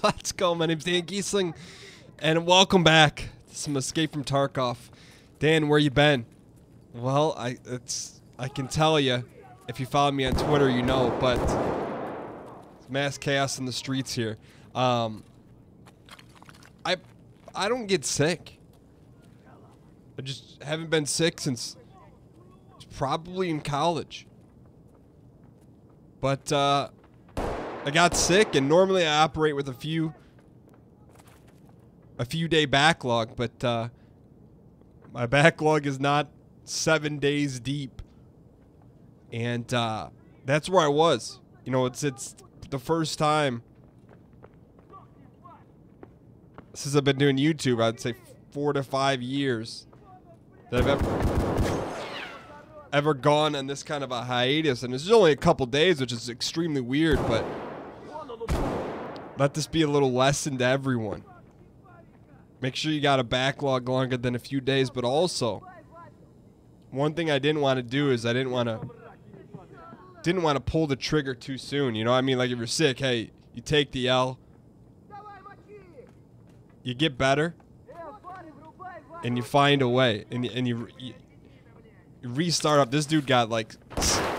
Let's go. My name's Dan Giesling, and welcome back to some Escape from Tarkov. Dan, where you been? Well, I can tell you, if you follow me on Twitter, you know, but it's mass chaos in the streets here. I don't get sick. I just haven't been sick since probably in college. But I got sick, and normally I operate with a few day backlog, but my backlog is not 7 days deep, and that's where I was. You know, it's the first time since I've been doing YouTube. I'd say 4 to 5 years that I've ever gone on this kind of a hiatus, and it's only a couple days, which is extremely weird, but let this be a little lesson to everyone. Make sure you got a backlog longer than a few days, but also one thing I didn't want to do is I didn't want to pull the trigger too soon. You know what I mean? Like if you're sick, hey, you take the L, you get better, and you find a way, and you restart up. This dude got like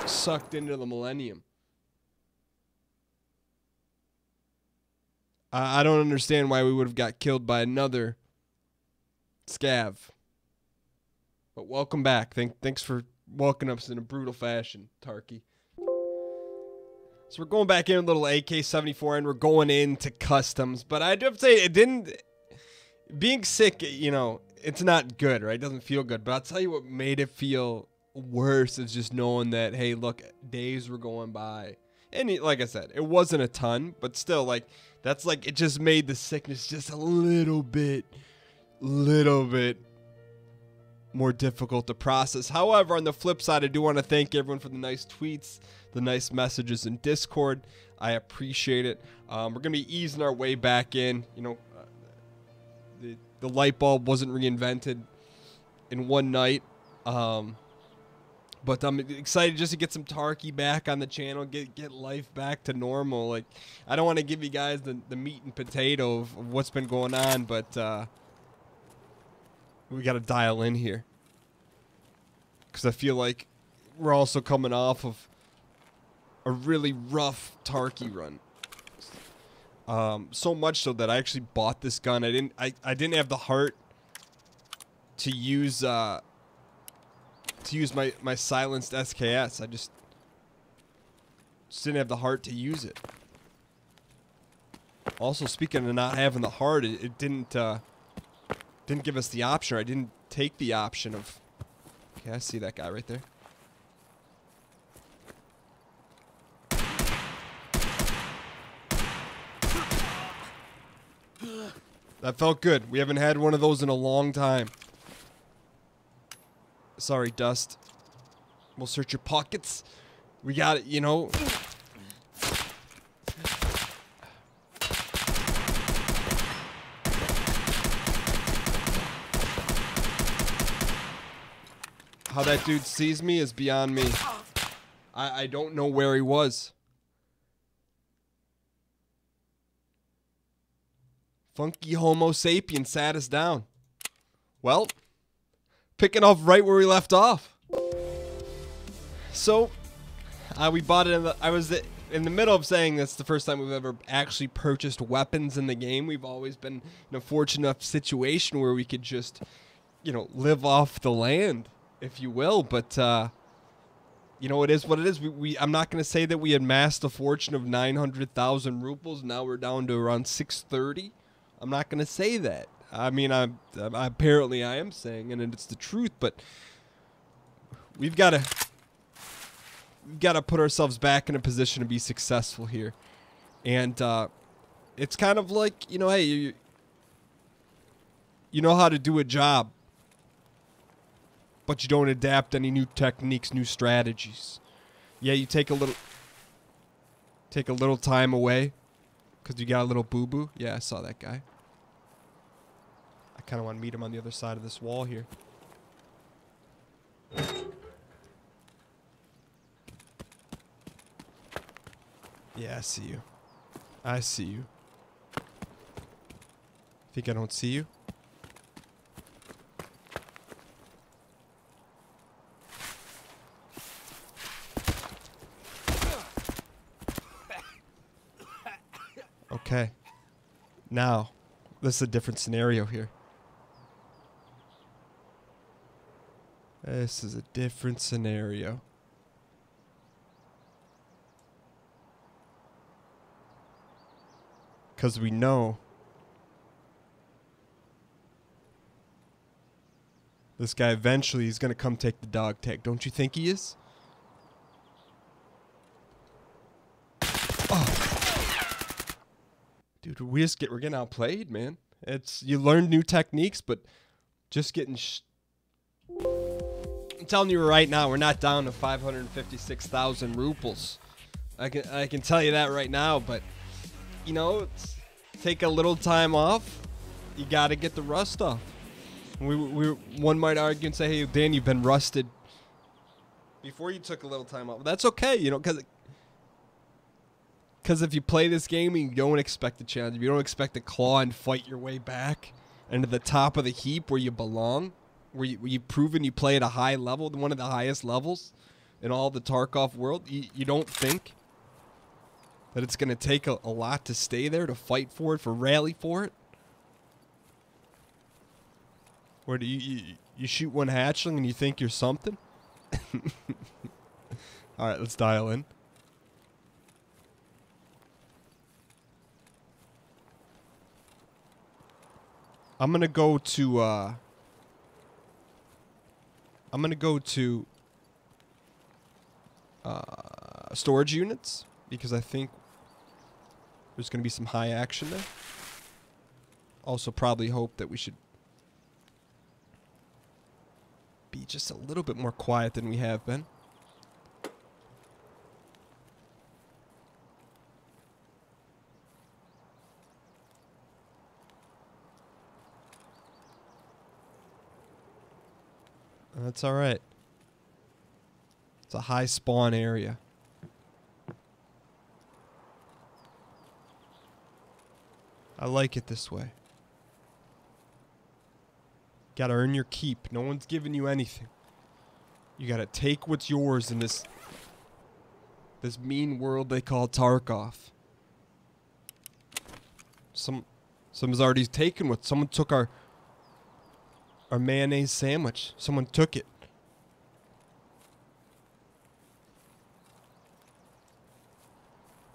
sucked into the millennium. I don't understand why we would have got killed by another scav. But welcome back. Thanks for welcoming us in a brutal fashion, Tarky. So we're going back in a little AK-74, and we're going into customs. But I do have to say, it didn't... Being sick, you know, it's not good, right? It doesn't feel good. But I'll tell you what made it feel worse is just knowing that, hey, look, days were going by. And like I said, it wasn't a ton, but still, like, that's like, it just made the sickness just a little bit more difficult to process. However, on the flip side, I do want to thank everyone for the nice tweets, the nice messages in Discord. I appreciate it. We're going to be easing our way back in. You know, the light bulb wasn't reinvented in one night. But I'm excited just to get some Tarky back on the channel, get life back to normal. Like, I don't want to give you guys the meat and potato of what's been going on, but we got to dial in here. Because I feel like we're also coming off of a really rough Tarky run. So much so that I actually bought this gun. I didn't have the heart to use my silenced SKS. I just didn't have the heart to use it. Also, speaking of not having the heart, it didn't give us the option. I didn't take the option of... Okay, I see that guy right there. That felt good. We haven't had one of those in a long time. Sorry, Dust. We'll search your pockets. We got it, you know. How that dude sees me is beyond me. I don't know where he was. Funky Homo sapien sat us down. Well, picking off right where we left off. So, we bought it I was in the middle of saying that's the first time we've ever actually purchased weapons in the game. We've always been in a fortunate enough situation where we could just, you know, live off the land, if you will. But, you know, it is what it is. I'm not going to say that we amassed a fortune of 900,000 rubles. Now we're down to around 630. I'm not going to say that. I mean, apparently I am saying, and it's the truth, but we've got to put ourselves back in a position to be successful here. And it's kind of like, you know, hey, you know how to do a job, but you don't adapt any new techniques, new strategies. Yeah, you take a little time away because you got a little boo-boo. Yeah, I saw that guy. I kind of want to meet him on the other side of this wall here. Yeah, I see you. I see you. Think I don't see you? Okay. Now, this is a different scenario here. This is a different scenario. Because we know this guy eventually is going to come take the dog tag. Don't you think he is? Oh. Dude, we're getting outplayed, man. You learn new techniques, but just getting I'm telling you right now, we're not down to 556,000 rubles. I can tell you that right now, but you know, take a little time off. You got to get the rust off. One might argue and say, "Hey, Dan, you've been rusted before you took a little time off." But that's okay, you know, because if you play this game and you don't expect a challenge, if you don't expect to claw and fight your way back into the top of the heap where you belong, where you've proven you play at a high level, one of the highest levels in all the Tarkov world, you don't think that it's going to take a lot to stay there, to fight for it, for rally for it? Or do you shoot one hatchling and you think you're something? All right, let's dial in. I'm going to go to storage units, because I think there's going to be some high action there. Also probably hope that we should be just a little bit more quiet than we have been. That's all right. It's a high spawn area. I like it this way. Gotta earn your keep. No one's giving you anything. You gotta take what's yours in this mean world they call Tarkov. Someone's already taken what. Someone took our mayonnaise sandwich. Someone took it.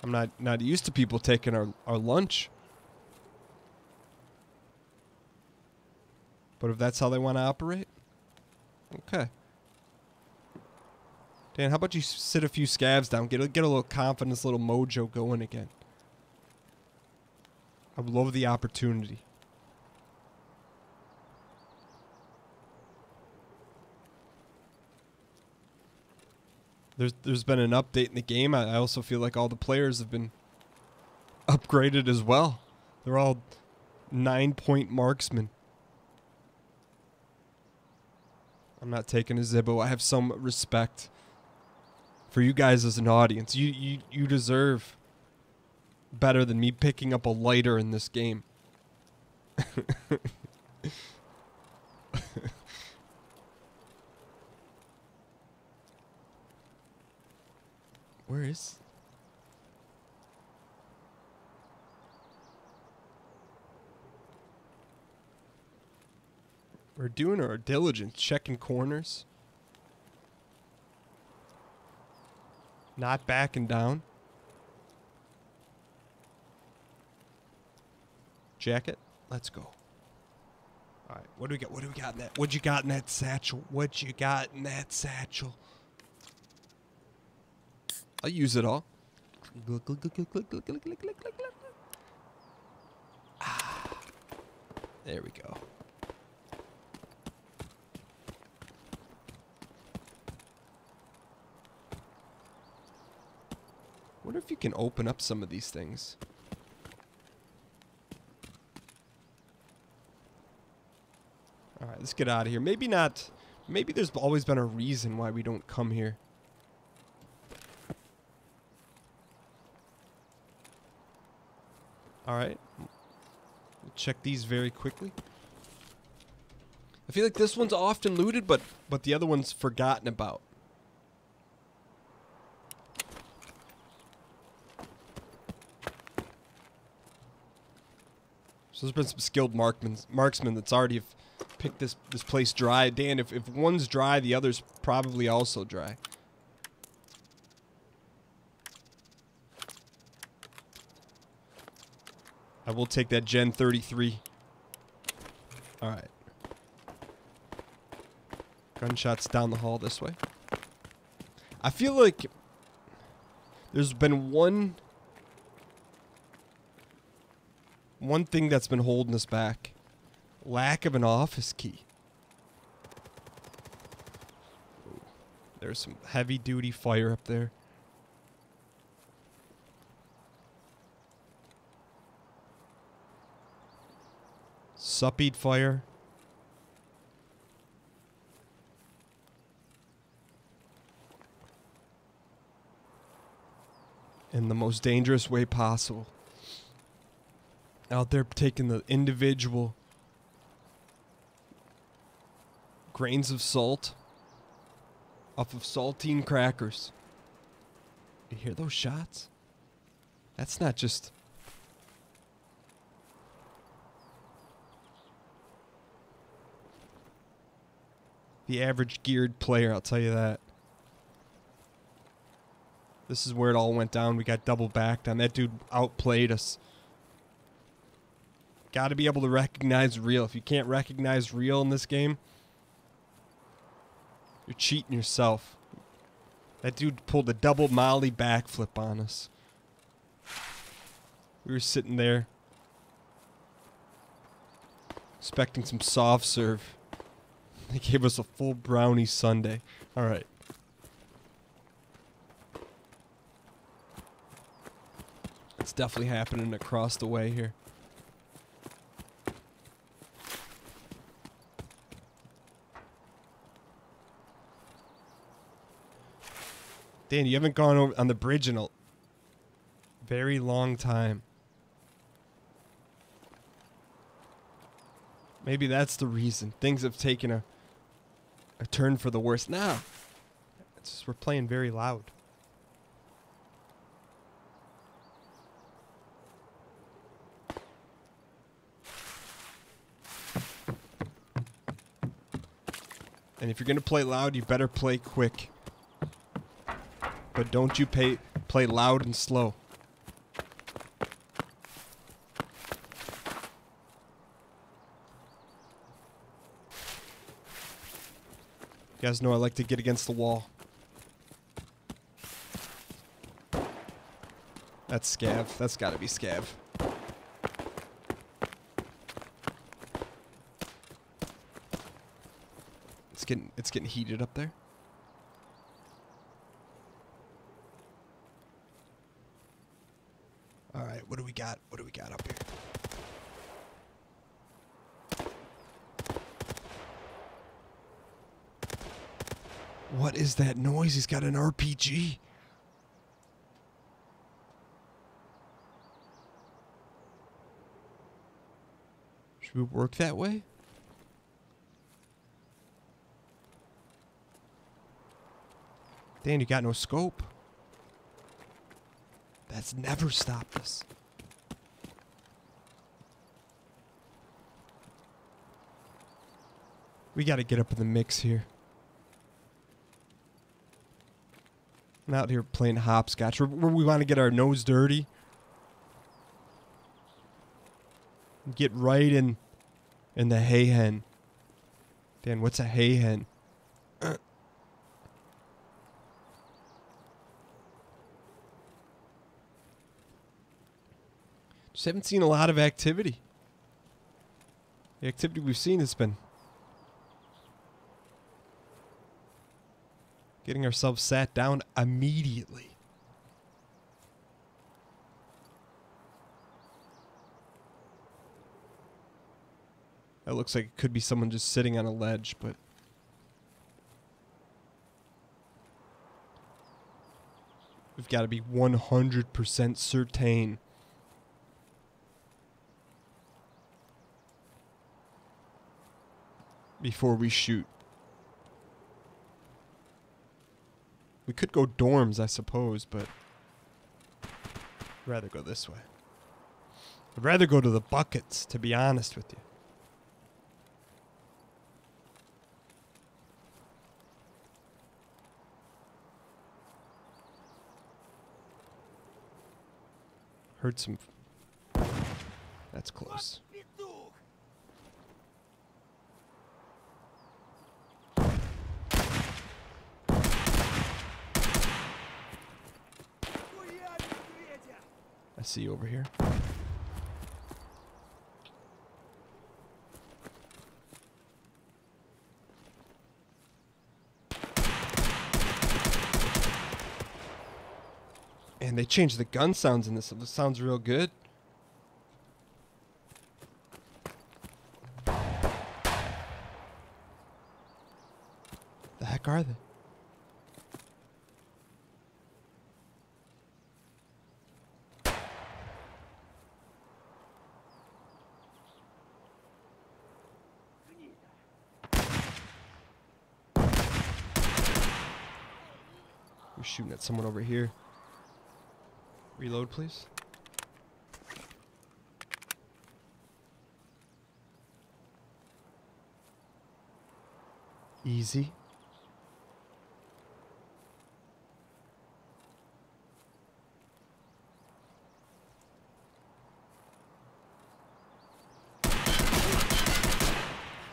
I'm not used to people taking our lunch. But if that's how they want to operate, okay. Dan, how about you sit a few scavs down, get a little confidence, a little mojo going again. I would love the opportunity. There's been an update in the game. I also feel like all the players have been upgraded as well. They're all 9-point marksmen. I'm not taking a Zibbo. I have some respect for you guys as an audience. You deserve better than me picking up a lighter in this game. Where is... We're doing our diligence, checking corners. Not backing down. Jacket. Let's go. All right, what do we got? What do we got in that? What you got in that satchel? What you got in that satchel? I'll use it all. Ah, there we go. Wonder if you can open up some of these things. All right, let's get out of here. Maybe not. Maybe there's always been a reason why we don't come here. All right. Check these very quickly. I feel like this one's often looted, but the other one's forgotten about. So there's been some skilled marksmen that's already picked this place dry. Dan, if one's dry, the other's probably also dry. I will take that Gen 33. Alright. Gunshots down the hall this way. I feel like there's been one thing that's been holding us back. Lack of an office key. Ooh, there's some heavy duty fire up there. Suppied fire. In the most dangerous way possible. Out there taking the individual grains of salt off of saltine crackers. You hear those shots? That's not just... the average geared player, I'll tell you that. This is where it all went down. We got double backed on. That dude outplayed us. Got to be able to recognize real. If you can't recognize real in this game, you're cheating yourself. That dude pulled a double molly backflip on us. We were sitting there expecting some soft serve. They gave us a full brownie sundae. Alright. It's definitely happening across the way here. Dan, you haven't gone over on the bridge in a very long time. Maybe that's the reason. Things have taken a turn for the worse. Now, it's just we're playing very loud. And if you're going to play loud, you better play quick. But don't you play loud and slow. You guys know I like to get against the wall. That's Scav. That's gotta be Scav. It's getting heated up there. Alright, what do we got? What do we got up here? What is that noise? He's got an RPG. Should we work that way? Dan, you got no scope. That's never stopped us. We got to get up in the mix here. I'm out here playing hopscotch. We want to get our nose dirty. Get right in the hay hen. Dan, what's a hay hen? Just haven't seen a lot of activity. The activity we've seen has been getting ourselves sat down immediately. That looks like it could be someone just sitting on a ledge, but we've got to be 100% certain before we shoot. We could go dorms, I suppose, but I'd rather go this way. I'd rather go to the buckets, to be honest with you. Heard some... That's close. I see you over here. And they changed the gun sounds in this. It sounds real good. The heck are they? We're shooting at someone over here. Reload, please. Easy.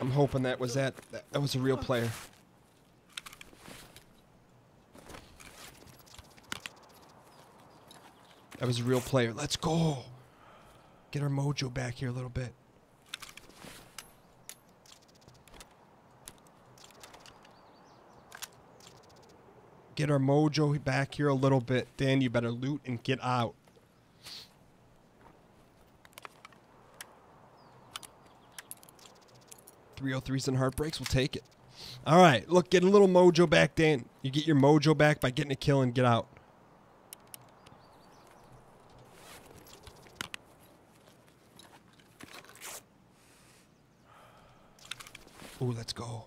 I'm hoping that was that was a real player. That was a real player. Let's go. Get our mojo back here a little bit. Get our mojo back here a little bit. Dan, you better loot and get out. .303s and heartbreaks, we'll take it. All right, look, get a little mojo back, Dan. You get your mojo back by getting a kill and get out. Ooh, let's go.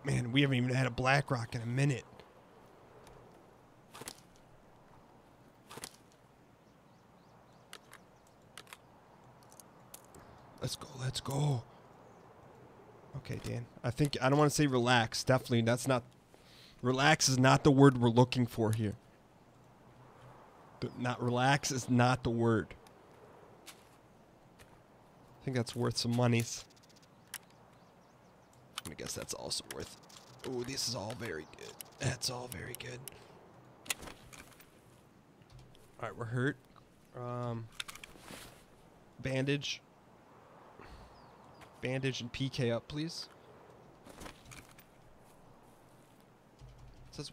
Man, we haven't even had a black rock in a minute. Let's go, let's go. Okay, Dan. I don't want to say relax. Definitely, that's not... Relax is not the word we're looking for here. Not relax is not the word. I think that's worth some monies. I guess that's also worth... Oh, this is all very good. That's all very good. Alright, we're hurt. Bandage. Bandage and PK up, please. It says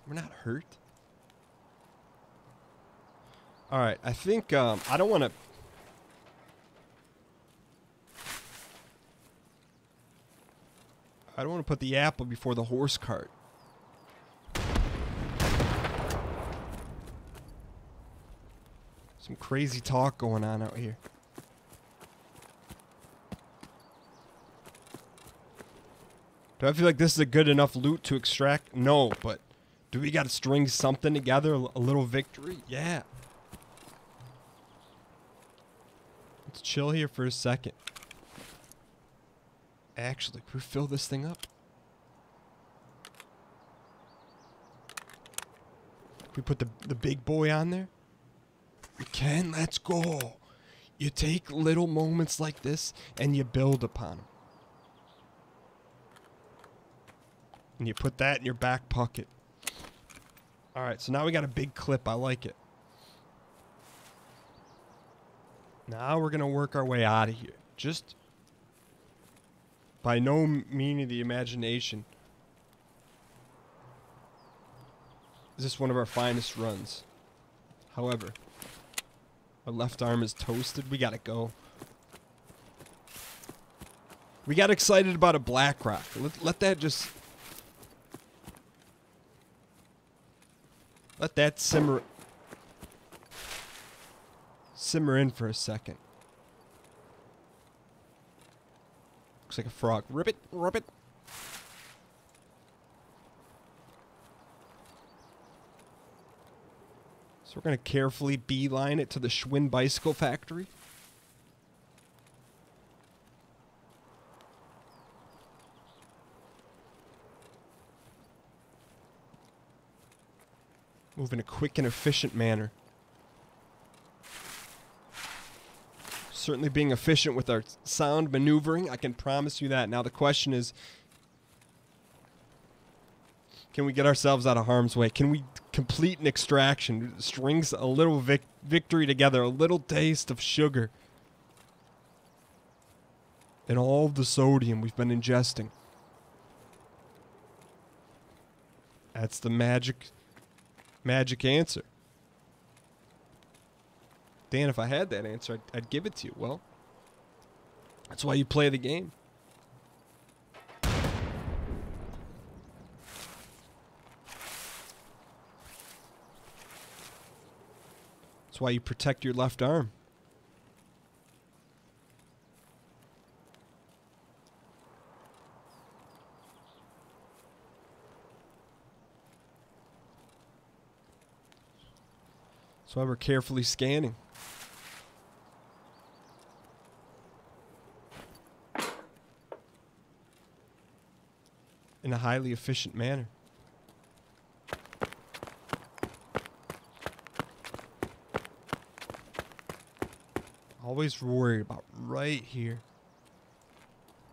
we're not hurt. Alright, I think, I don't want to... I don't want to put the apple before the horse cart. Some crazy talk going on out here. Do I feel like this is a good enough loot to extract? No, but do we got to string something together? A little victory? Yeah. Let's chill here for a second. Actually, can we fill this thing up? Can we put the big boy on there? We can. Let's go. You take little moments like this and you build upon them. And you put that in your back pocket. Alright, so now we got a big clip. I like it. Now we're going to work our way out of here. Just by no means of the imagination is this one of our finest runs. However, our left arm is toasted. We got to go. We got excited about a black rock. Let that just... Let that simmer in for a second. Looks like a frog. Rip it, rip it. So we're going to carefully beeline it to the Schwinn Bicycle Factory. Move in a quick and efficient manner. Certainly being efficient with our sound maneuvering, I can promise you that. Now the question is, can we get ourselves out of harm's way? Can we complete an extraction? Strings a little victory together, a little taste of sugar. And all of the sodium we've been ingesting. That's the magic answer. Dan, if I had that answer, I'd give it to you. Well, that's why you play the game. That's why you protect your left arm. That's why we're carefully scanning. In a highly efficient manner. Always worried about right here.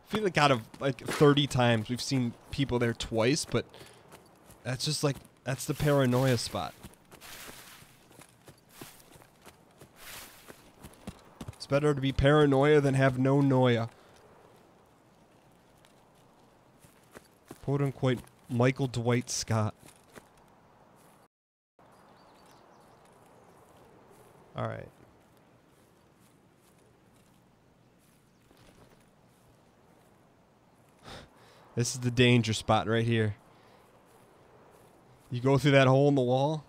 I feel like out of like 30 times we've seen people there twice, but that's just like, that's the paranoia spot. It's better to be paranoia than have no noia. Quote unquote Michael Dwight Scott. All right. This is the danger spot right here. You go through that hole in the wall.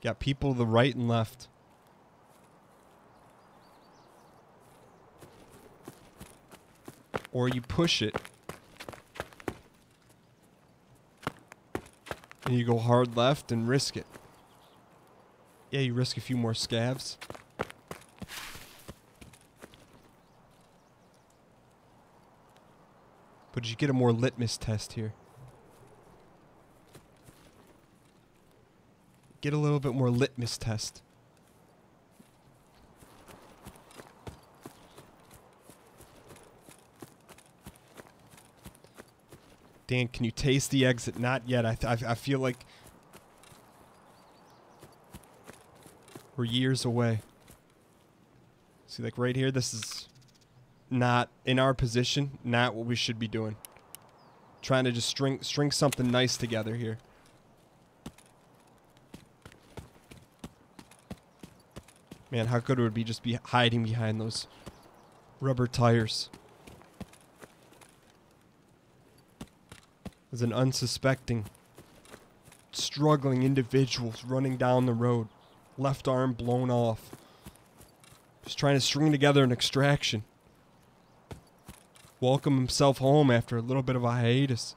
Got people to the right and left. Or you push it. And you go hard left and risk it. Yeah, you risk a few more scavs. But you get a more litmus test here. Get a little bit more litmus test. Dan, can you taste the exit? Not yet. I feel like we're years away. See, like right here, this is not in our position, not what we should be doing. Trying to just string something nice together here. Man, how good it would be just be hiding behind those rubber tires. As an unsuspecting, struggling individuals running down the road. Left arm blown off. Just trying to string together an extraction. Welcome himself home after a little bit of a hiatus.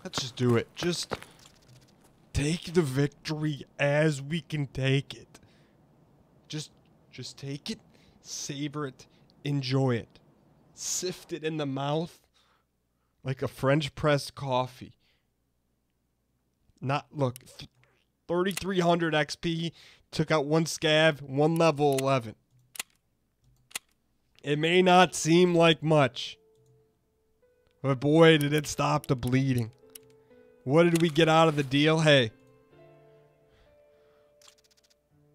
Let's just do it. Just take the victory as we can take it. Just take it, savor it, enjoy it. Sift it in the mouth like a French press coffee. Look, 3,300 XP, took out one scav, one level 11. It may not seem like much, but boy, did it stop the bleeding. What did we get out of the deal? Hey,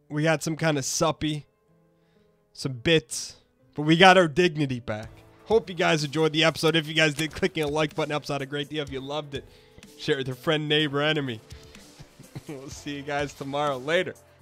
we got some kind of suppy, some bits, but we got our dignity back. Hope you guys enjoyed the episode. If you guys did, clicking a like button helps out a great deal. If you loved it, share it with your friend, neighbor, enemy. We'll see you guys tomorrow. Later.